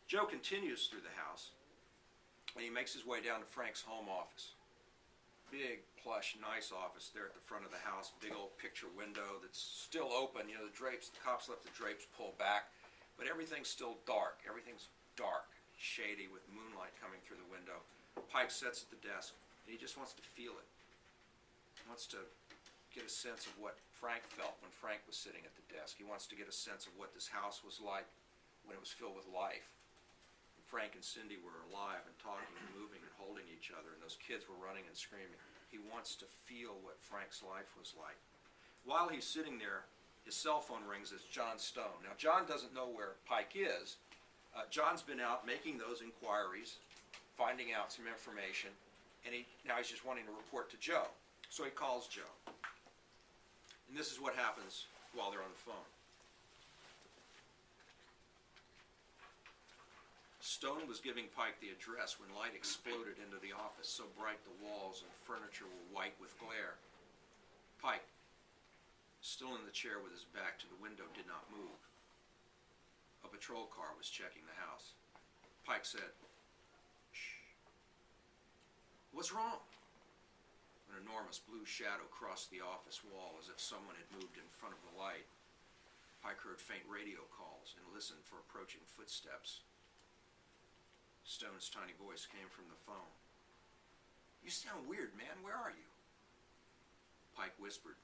Joe continues through the house, and he makes his way down to Frank's home office. Big, plush, nice office there at the front of the house. Big old picture window that's still open. You know, the drapes, the cops left the drapes pulled back, but everything's still dark. Everything's dark, shady, with moonlight coming through the window. Pike sits at the desk, and he just wants to feel it. He wants to get a sense of what Frank felt when Frank was sitting at the desk. He wants to get a sense of what this house was like when it was filled with life. And Frank and Cindy were alive and talking and moving and holding each other, and those kids were running and screaming. He wants to feel what Frank's life was like. While he's sitting there, his cell phone rings. It's John Stone. Now, John doesn't know where Pike is. John's been out making those inquiries, finding out some information, and now he's just wanting to report to Joe. So he calls Joe. And this is what happens while they're on the phone. Stone was giving Pike the address when light exploded into the office, so bright the walls and furniture were white with glare. Pike, still in the chair with his back to the window, did not move. A patrol car was checking the house. Pike said, "Shh. What's wrong?" An enormous blue shadow crossed the office wall as if someone had moved in front of the light. Pike heard faint radio calls and listened for approaching footsteps. Stone's tiny voice came from the phone. "You sound weird, man. Where are you?" Pike whispered,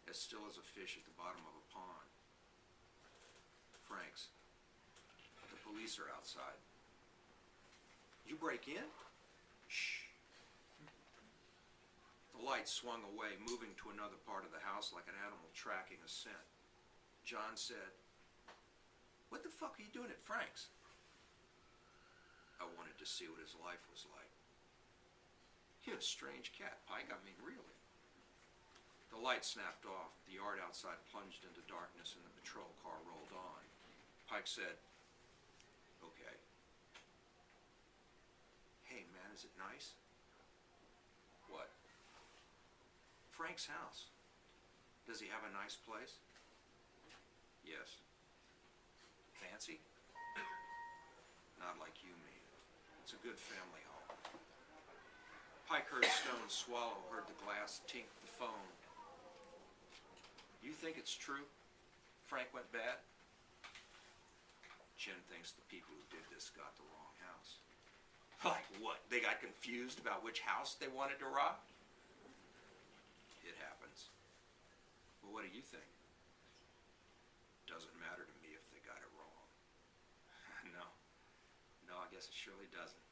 as still as a fish at the bottom of a pond. "Frank's. The police are outside." "You break in?" "Shh." The light swung away, moving to another part of the house like an animal tracking a scent. John said, "What the fuck are you doing at Frank's?" "I wanted to see what his life was like." "You're a strange cat, Pike. I mean, really." The light snapped off. The yard outside plunged into darkness and the patrol car rolled on. Pike said, "Okay." "Hey, man, is it nice?" "What?" "Frank's house. Does he have a nice place?" "Yes." "Fancy?" "Not like you mean. It's a good family home." Pike heard Stone swallow, heard the glass tink the phone. "You think it's true? Frank went bad?" "Jen thinks the people who did this got the wrong house." "Like what? They got confused about which house they wanted to rob?" "It happens." "Well, what do you think?" "Doesn't matter to me if they got it wrong." No, I guess it surely doesn't.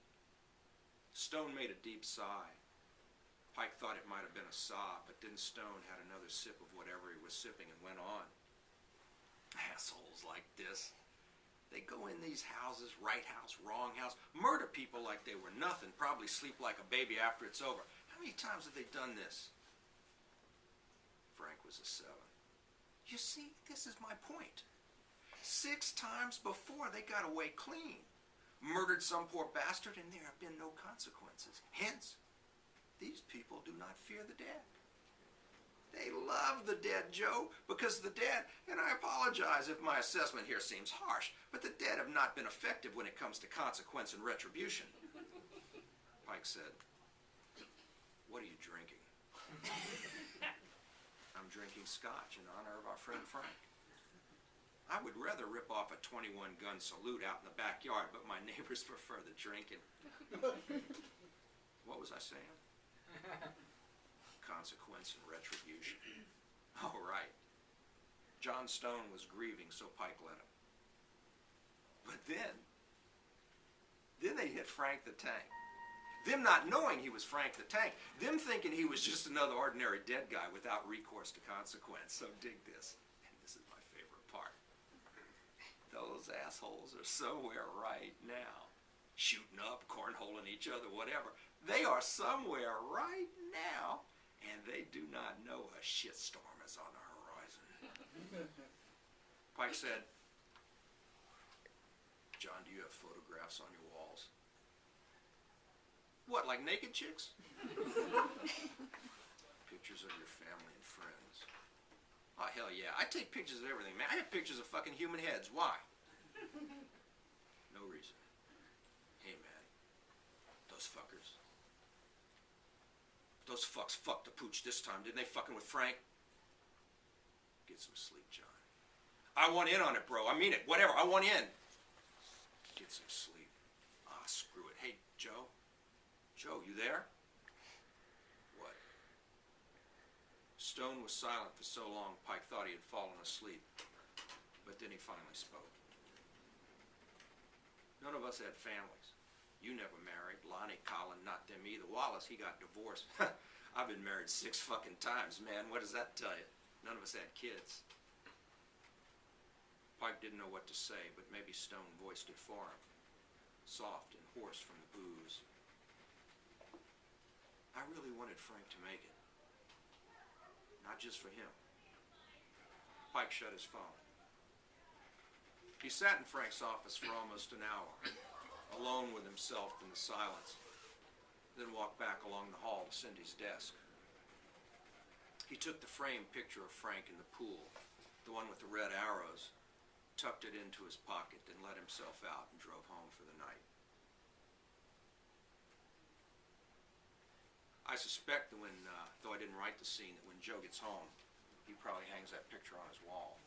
Stone made a deep sigh. Pike thought it might have been a sob, but then Stone had another sip of whatever he was sipping and went on. "Assholes like this. They go in these houses, right house, wrong house, murder people like they were nothing, probably sleep like a baby after it's over. How many times have they done this?" Frank was a 7. "You see, this is my point. 6 times before they got away clean. Murdered some poor bastard and there have been no consequences. Hence, these people do not fear the dead. They love the dead, Joe, because the dead, and I apologize if my assessment here seems harsh, but the dead have not been effective when it comes to consequence and retribution." Pike said, "What are you drinking?" "I'm drinking scotch in honor of our friend Frank. I would rather rip off a 21-gun salute out in the backyard, but my neighbors prefer the drinking." What was I saying? Consequence and retribution. Oh, right. John Stone was grieving, so Pike let him. But then they hit Frank the Tank. Them not knowing he was Frank the Tank. Them thinking he was just another ordinary dead guy without recourse to consequence. So dig this. And this is my favorite part. Those assholes are somewhere right now. Shooting up, cornholing each other, whatever. They are somewhere right now. And they do not know a shitstorm is on the horizon. Pike said, "John, do you have photographs on your walls?" "What, like naked chicks?" "Pictures of your family and friends." "Oh, hell yeah. I take pictures of everything, man. I have pictures of fucking human heads. Why?" No reason. Hey, man. Those fuckers. Those fucks fucked the pooch this time, didn't they? Fucking with Frank? Get some sleep, John. I want in on it, bro. I mean it. Whatever. I want in. Get some sleep. Ah, screw it. Hey, Joe? Joe, you there? What? Stone was silent for so long, Pike thought he had fallen asleep. But then he finally spoke. None of us had families. You never married. Lonnie, Colin, not them either. Wallace, he got divorced. I've been married 6 fucking times, man. What does that tell you? None of us had kids. Pike didn't know what to say, but maybe Stone voiced it for him. Soft and hoarse from the booze. I really wanted Frank to make it. Not just for him. Pike shut his phone. He sat in Frank's office for almost an hour, alone with himself in the silence, then walked back along the hall to Cindy's desk. He took the framed picture of Frank in the pool, the one with the red arrows, tucked it into his pocket, then let himself out and drove home for the night. I suspect that though I didn't write the scene, that when Joe gets home, he probably hangs that picture on his wall.